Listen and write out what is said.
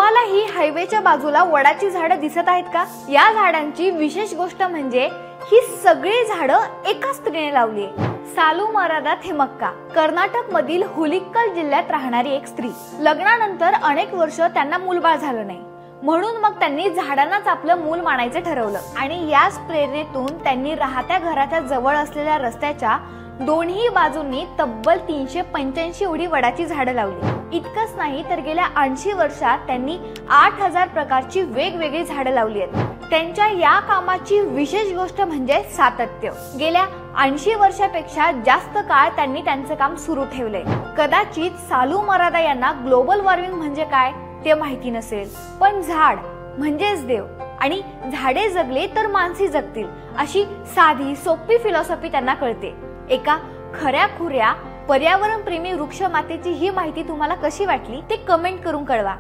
तुम्हाला ही हायवेच्या बाजूला वडाची झाडं दिसत आहेत का? या झाडांची विशेष गोष्ट म्हणजे ही सगळी झाडं एका स्त्रीने लावली आहे. सालू मरादा थिमक्का कर्नाटक मधील हुलिकल जिल्ह्यात राहणारी एक स्त्री. लग्नानंतर अनेक वर्ष त्यांना मूलबाळ झालं नाही, म्हणून मग त्यांनी झाडांनाच आपलं मूल मानायचं ठरवलं आणि याच प्रेरणेतून त्यांनी राहत्या घराच्या जवळ असलेल्या रस्त्याच्या दोन्ही बाजूंनी तब्बल 385 एवढी वडाची झाडं लावली. इतकंच नाही तर गेल्या 80 वर्षात त्यांनी 8000 प्रकारची वेगवेगळी झाडं लावली आहेत. त्यांच्या या कामाची विशेष गोष्ट म्हणजे सातत्य. गेल्या 80 वर्षापेक्षा जास्त काळ त्यांनी त्यांचं काम सुरू ठेवलंय. कदाचित सालू मरादा यांना ग्लोबल वॉर्मिंग म्हणजे काय ते माहिती नसेल, पण झाड म्हणजेच देव आणि झाडे जगले तर माणसे जगतील अशी साधी सोपी फिलॉसॉफी त्यांना कळते. एका खऱ्या-खुऱ्या पर्यावरण प्रेमी वृक्ष मातेची ही माहिती तुम्हाला कशी वाटली ते कमेंट करून कळवा.